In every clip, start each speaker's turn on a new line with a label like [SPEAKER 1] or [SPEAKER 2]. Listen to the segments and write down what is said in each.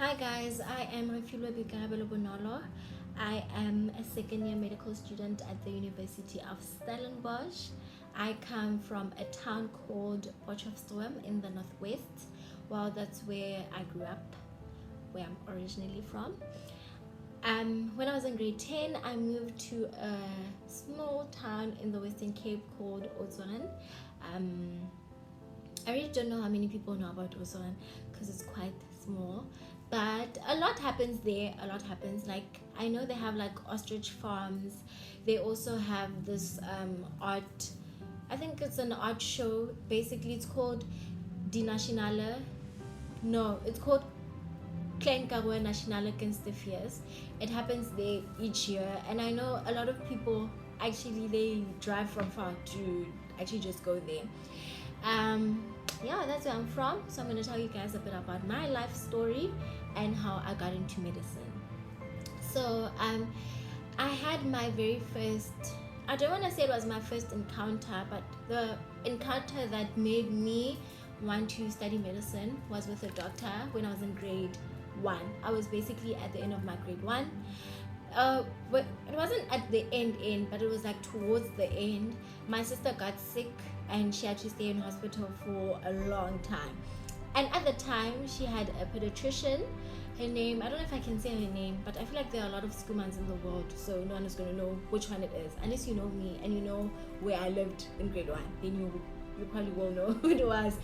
[SPEAKER 1] Hi guys, I am Boikarabelo. I am a second year medical student at the University of Stellenbosch. I come from a town called Potchefstroom in the northwest. Well, that's where I grew up, where I'm originally from. When I was in grade 10, I moved to a small town in the Western Cape called Oudtshoorn. I really don't know how many people know about Oudtshoorn because it's quite small, but a lot happens there. A lot happens. Like, I know they have like ostrich farms. They also have this art. I think it's an art show. Basically, it's called Die Nationale. No, it's called Klein Karoo Nationale Kunstefees. It happens there each year, and I know a lot of people actually they drive from far to actually just go there. Yeah, that's where I'm from. So I'm going to tell you guys a bit about my life story and how I got into medicine. So I had my very first, I don't want to say it was my first encounter, but the encounter that made me want to study medicine was with a doctor when I was in grade 1. I was basically at the end of my grade 1. But it wasn't at the end, but it was like towards the end. My sister got sick and she had to stay in hospital for a long time. And at the time, she had a pediatrician. Her name, I don't know if I can say her name, but I feel like there are a lot of Skumans in the world, so no one is going to know which one it is. Unless you know me and you know where I lived in grade 1, then you probably will know who it was.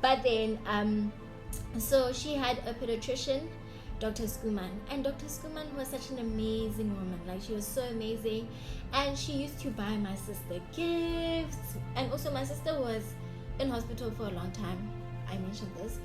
[SPEAKER 1] But then, so she had a pediatrician, Dr. Skuman, and Dr. Skuman was such an amazing woman. Like, she was so amazing, and she used to buy my sister gifts. And also, my sister was in hospital for a long time. I mentioned this,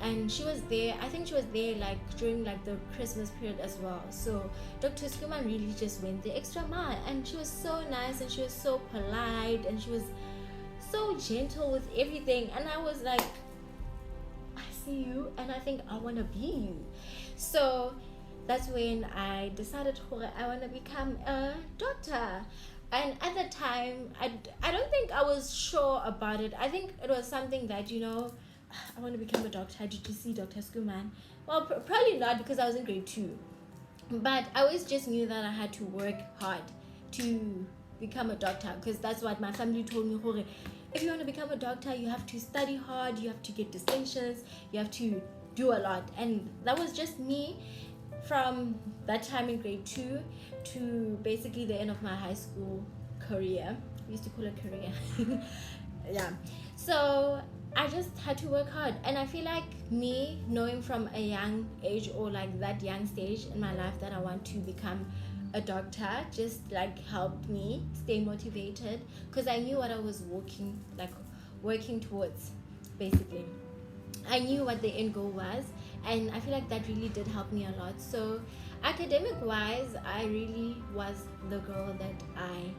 [SPEAKER 1] and she was there. I think she was there like during like the Christmas period as well. So Dr. Skuman really just went the extra mile, and she was so nice, and she was so polite, and she was so gentle with everything. And I was like, I see you, and I think I want to be you. So that's when I decided I want to become a doctor. And at the time, I don't think I was sure about it. I think it was something that, I want to become a doctor. Did you see Dr. Skuman? Well, probably not, because I was in grade 2. But I always just knew that I had to work hard to become a doctor, because that's what my family told me. If you want to become a doctor, you have to study hard, you have to get distinctions, you have to do a lot. And that was just me from that time in grade 2 to basically the end of my high school career. We used to call it career. Yeah. So I just had to work hard, and I feel like me knowing from a young age, or like that young stage in my life, that I want to become a doctor just like helped me stay motivated, because I knew what I was working towards. Basically, I knew what the end goal was, and I feel like that really did help me a lot. So academic wise, I really was the girl that I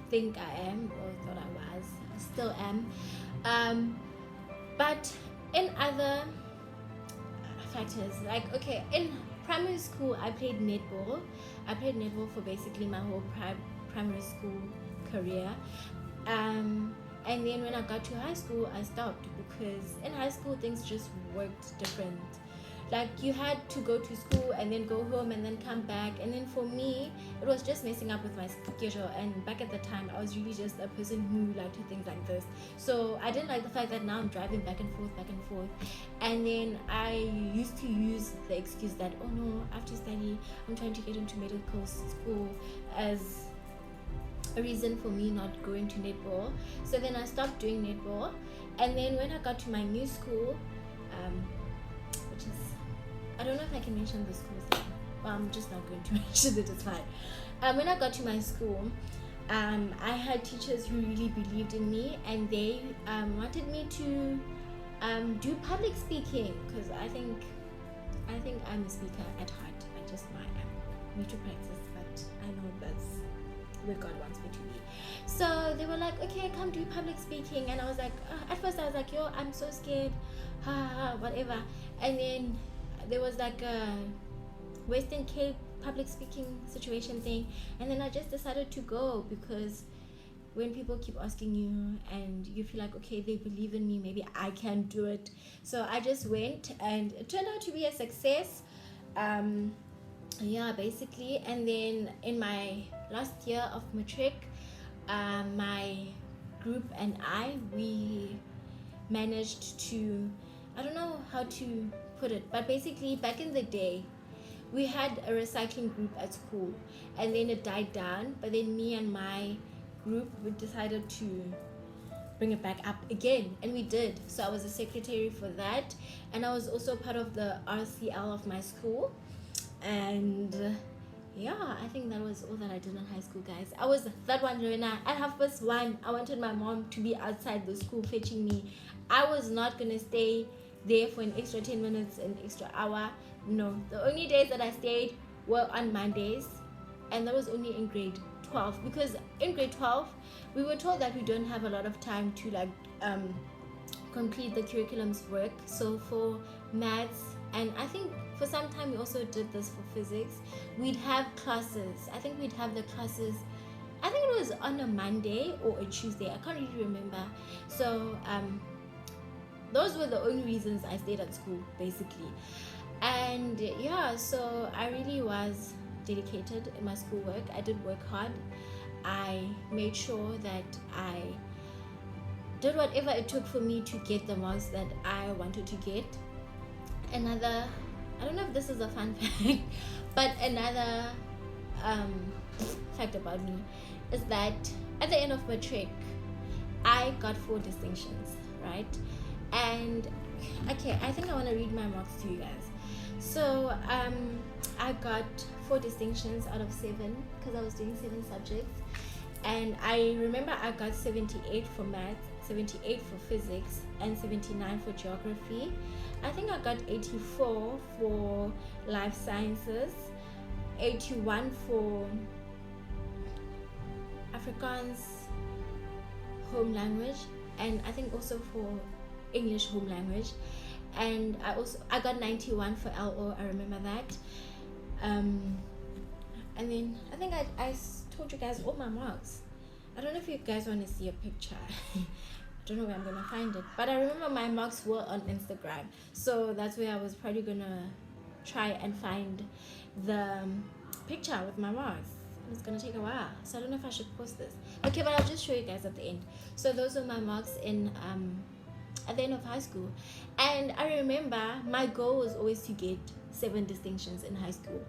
[SPEAKER 1] think I am, or thought I was. I still am. But in other factors, like, okay, in primary school I played netball. I played netball for basically my whole primary school career. And then when I got to high school, I stopped, because in high school things just worked different. Like, you had to go to school and then go home and then come back, and then for me it was just messing up with my schedule. And back at the time, I was really just a person who liked to think like this, so I didn't like the fact that now I'm driving back and forth. And then I used to use the excuse that, oh no, I have to study, I'm trying to get into medical school, as a reason for me not going to netball. So then I stopped doing netball, and then when I got to my new school, which is, I don't know if I can mention the school's name, but I'm just not going to mention it, it's fine. When I got to my school, I had teachers who really believed in me, and they wanted me to do public speaking, because I think I'm a speaker at heart. I just know I am. Need to practice, but I know that's where God wants me to be. So they were like, okay, come do public speaking. And I was like, at first I was like, yo, I'm so scared, whatever. And then there was like a Western Cape public speaking situation thing, and then I just decided to go, because when people keep asking you and you feel like, okay, they believe in me, maybe I can do it. So I just went, and it turned out to be a success. Yeah, basically. And then in my last year of Matric, my group and we managed to, I don't know how to put it, but basically back in the day we had a recycling group at school, and then it died down, but then me and my group, we decided to bring it back up again, and we did. So I was a secretary for that, and I was also part of the RCL of my school. And yeah, I think that was all that I did in high school, guys. I was that one learner. At 1:30, I wanted my mom to be outside the school fetching me. I was not gonna stay there for an extra 10 minutes, an extra hour. No, the only days that I stayed were on Mondays, and that was only in grade 12, because in grade 12 we were told that we don't have a lot of time to like complete the curriculum's work. So for maths, and I think for some time we also did this for physics, we'd have classes. I think we'd have the classes, I think it was on a Monday or a Tuesday, I can't really remember. So those were the only reasons I stayed at school, basically. And yeah, so I really was dedicated in my schoolwork. I did work hard. I made sure that I did whatever it took for me to get the marks that I wanted to get. Another, I don't know if this is a fun fact, but another fact about me is that at the end of Matric, I got 4 distinctions, right? And okay, I think I want to read my marks to you guys. So I got 4 distinctions out of 7 because I was doing 7 subjects, and I remember I got 78 for math, 78 for physics, and 79 for geography. I think I got 84 for life sciences, 81 for Afrikaans home language, and I think also for English home language. And I got 91 for LO, I remember that. And then I think I told you guys all my marks. I don't know if you guys want to see a picture. I don't know where I'm gonna find it, but I remember my marks were on Instagram, so that's where I was probably gonna try and find the picture with my marks. It's gonna take a while, so I don't know if I should post this. Okay, but I'll just show you guys at the end. So those are my marks in at the end of high school. And I remember my goal was always to get 7 distinctions in high school.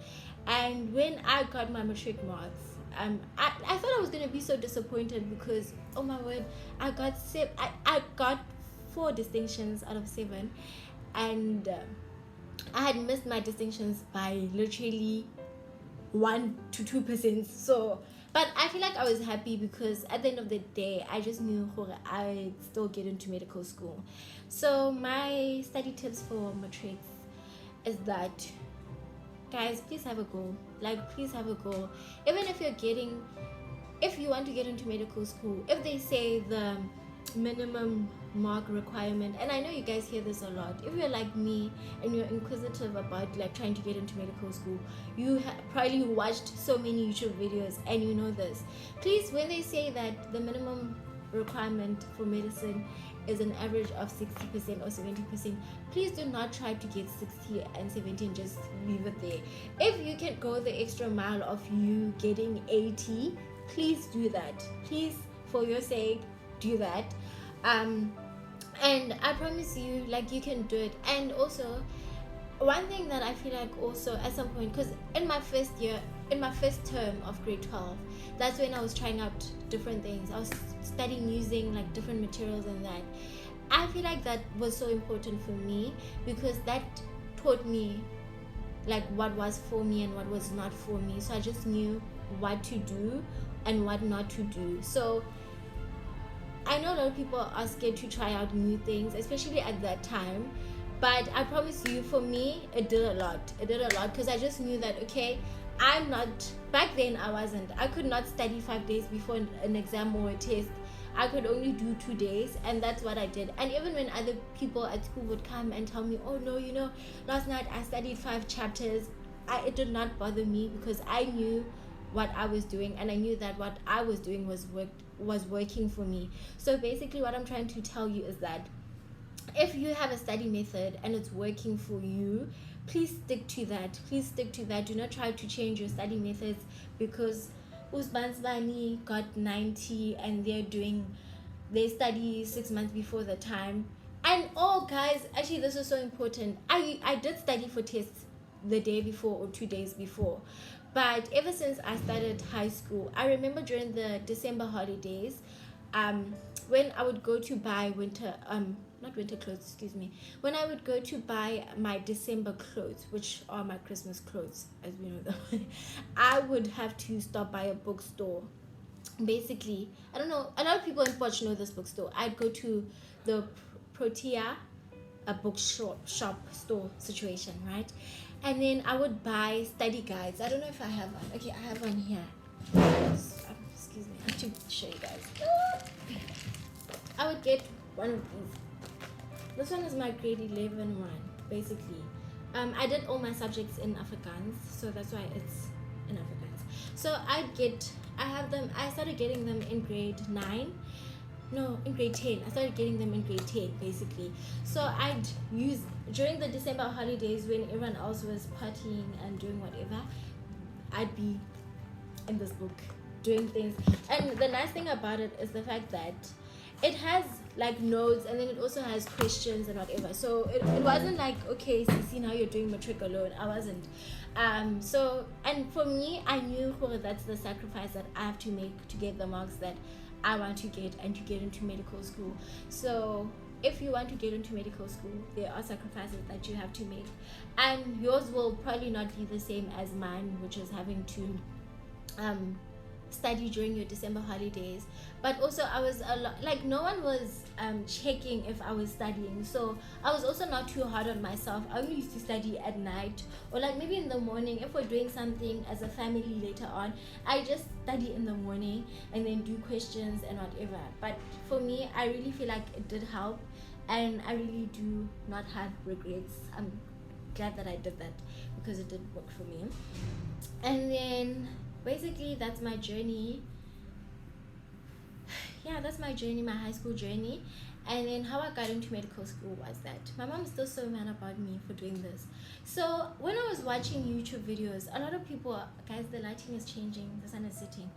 [SPEAKER 1] And when I got my Matric marks, I thought I was gonna be so disappointed, because oh my word, I got 4 distinctions out of 7, and I had missed my distinctions by literally 1 to 2%. So, but I feel like I was happy, because at the end of the day I just knew I'd still get into medical school. So my study tips for Matric is that, guys, please have a goal. Like, please have a goal. Even if you want to get into medical school, if they say the minimum mark requirement, and I know you guys hear this a lot, if you're like me and you're inquisitive about like trying to get into medical school, you probably watched so many YouTube videos and you know this. Please, when they say that the minimum requirement for medicine is an average of 60% or 70%, please do not try to get 60 and 70 and just leave it there. If you can go the extra mile of you getting 80, please do that. Please, for your sake, do that. And I promise you, like, you can do it. And also, one thing that I feel like also at some point, because in my first term of grade 12, that's when I was trying out different things. I was studying using like different materials and that. I feel like that was so important for me, because that taught me like what was for me and what was not for me. So I just knew what to do and what not to do. So I know a lot of people are scared to try out new things, especially at that time. But I promise you, for me, it did a lot. It did a lot, because I just knew that, okay, I'm not, back then I could not study 5 days before an exam or a test. I could only do 2 days, and that's what I did. And even when other people at school would come and tell me, oh no, last night I studied 5 chapters, it did not bother me, because I knew what I was doing, and I knew that what I was doing was working for me. So basically what I'm trying to tell you is that if you have a study method and it's working for you, please stick to that. Please stick to that. Do not try to change your study methods because Uzbansbani got 90 and they study 6 months before the time. And oh guys, actually this is so important. I did study for tests the day before or 2 days before, but ever since I started high school, I remember during the December holidays, when I would go to buy not winter clothes, excuse me, when I would go to buy my December clothes, which are my Christmas clothes, as we know them, I would have to stop by a bookstore. Basically, I don't know, a lot of people in Poch know this bookstore. I'd go to the Protea, a bookshop store situation, right? And then I would buy study guides. I don't know if I have one. Okay, I have one here. Excuse me, I have to show you guys. I would get one of these. This one is my grade 11 one, basically. I did all my subjects in Afrikaans, so that's why it's in Afrikaans. So I started getting them in grade 9. No, in grade 10. I started getting them in grade 10, basically. So I'd use, during the December holidays when everyone else was partying and doing whatever, I'd be in this book doing things. And the nice thing about it is the fact that it has like notes, and then it also has questions and whatever. So it wasn't like, okay, see now you're doing Matric alone. I wasn't. So, and for me, I knew that's the sacrifice that I have to make to get the marks that I want to get and to get into medical school. So if you want to get into medical school, there are sacrifices that you have to make, and yours will probably not be the same as mine, which is having to study during your December holidays. But also I was like, no one was checking if I was studying, so I was also not too hard on myself. I only used to study at night, or like maybe in the morning if we're doing something as a family later on. I just study in the morning and then do questions and whatever. But for me, I really feel like it did help, and I really do not have regrets. I'm glad that I did that because it did work for me. And then basically that's my journey. Yeah, that's my journey, my high school journey. And then how I got into medical school was that my mom is still so mad about me for doing this. So when I was watching YouTube videos, a lot of people, guys, the lighting is changing, the sun is setting,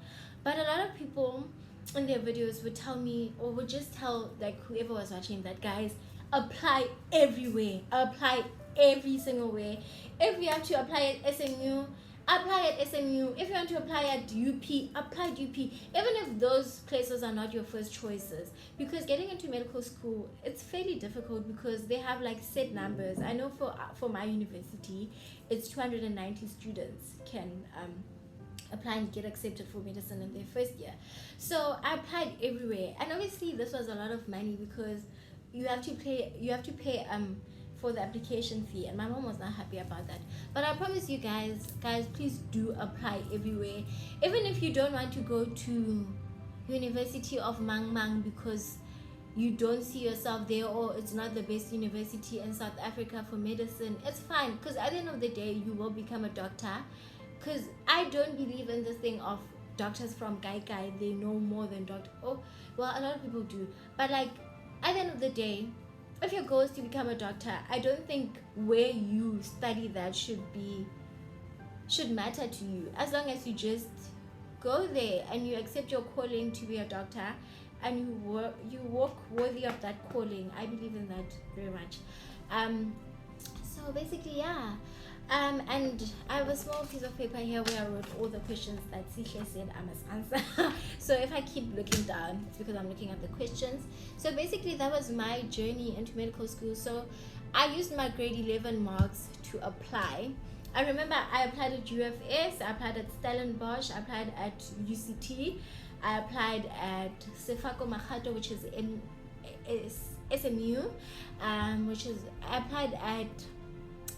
[SPEAKER 1] but a lot of people in their videos would tell me, or would just tell like whoever was watching, that guys, apply everywhere, apply every single way. If you have to apply at SMU, apply at SMU. If you want to apply at UP, apply at UP, even if those places are not your first choices, because getting into medical school, it's fairly difficult because they have like set numbers. I know for my university, it's 290 students can apply and get accepted for medicine in their first year. So I applied everywhere, and obviously this was a lot of money because you have to pay for the application fee, and my mom was not happy about that. But I promise you guys, please do apply everywhere. Even if you don't want to go to University of Mang Mang because you don't see yourself there, or it's not the best university in South Africa for medicine, it's fine, because at the end of the day you will become a doctor. Because I don't believe in this thing of doctors from Gai, they know more than doctor. Oh, well, a lot of people do, but like at the end of the day, if your goal is to become a doctor, I don't think where you study that should matter to you, as long as you just go there and you accept your calling to be a doctor, and you walk worthy of that calling. I believe in that very much. So basically, yeah. And I have a small piece of paper here where I wrote all the questions that Sihle said I must answer. So if I keep looking down, it's because I'm looking at the questions. So basically that was my journey into medical school. So I used my grade 11 marks to apply. I remember I applied at UFS, I applied at Stellenbosch, I applied at UCT, I applied at Sefako Makgato, which is in SMU, which is, I applied at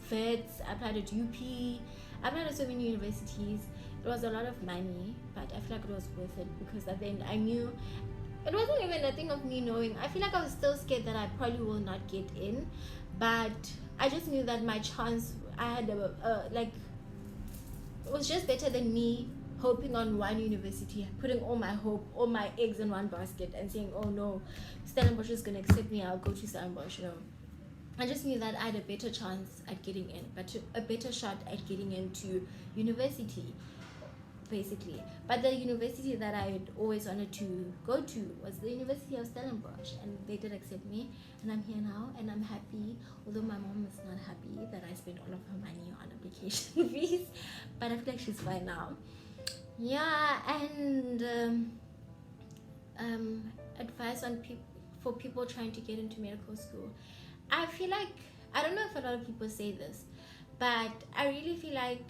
[SPEAKER 1] Vets, I applied at UP, I applied at so many universities. It was a lot of money, but I feel like it was worth it, because at the end I knew it wasn't even a thing of me knowing. I feel like I was still scared that I probably will not get in, but I just knew that my chance, I had like, it was just better than me hoping on one university, putting all my hope, all my eggs in one basket, and saying, oh no, Stellenbosch is gonna accept me, I'll go to Stellenbosch. No, I just knew that I had a better chance at getting in, but a better shot at getting into university, basically. But the university that I had always wanted to go to was the University of Stellenbosch, and they did accept me, and I'm here now, and I'm happy. Although my mom is not happy that I spent all of her money on application fees, but I feel like she's fine now. Yeah, and advice on for people trying to get into medical school. I feel like, I don't know if a lot of people say this, but I really feel like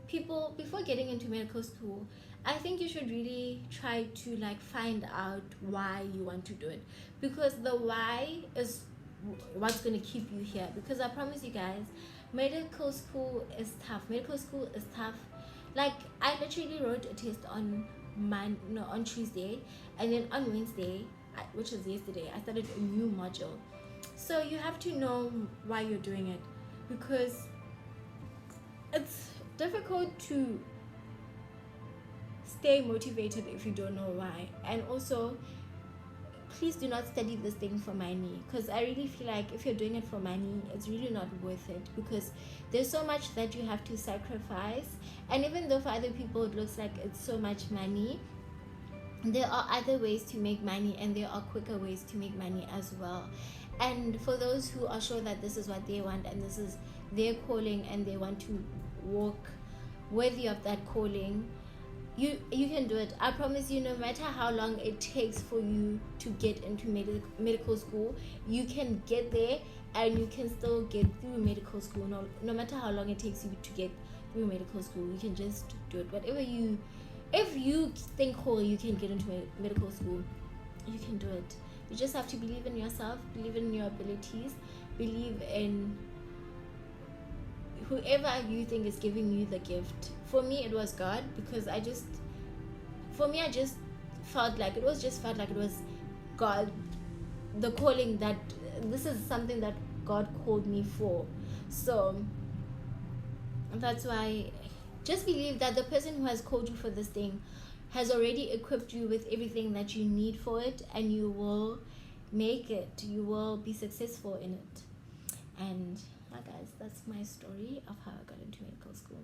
[SPEAKER 1] people, before getting into medical school, I think you should really try to like find out why you want to do it, because the why is what's going to keep you here. Because I promise you guys, medical school is tough. Medical school is tough. Like, I literally wrote a test on on Tuesday, and then on Wednesday, which was yesterday, I started a new module. So you have to know why you're doing it, because it's difficult to stay motivated if you don't know why. And also, please do not study this thing for money, because I really feel like if you're doing it for money, it's really not worth it, because there's so much that you have to sacrifice. And even though for other people it looks like it's so much money, there are other ways to make money, and there are quicker ways to make money as well. And for those who are sure that this is what they want and this is their calling, and they want to walk worthy of that calling, you can do it. I promise you, no matter how long it takes for you to get into medical school, you can get there, and you can still get through medical school. No matter how long it takes you to get through medical school, you can just do it. If you think, oh, you can get into medical school, you can do it. You just have to believe in yourself, believe in your abilities, believe in whoever you think is giving you the gift. For me, it was God, because I just felt like it was God, the calling, that this is something that God called me for. So that's why, just believe that the person who has called you for this thing has already equipped you with everything that you need for it, and you will make it. You will be successful in it. And yeah, guys, that's my story of how I got into medical school.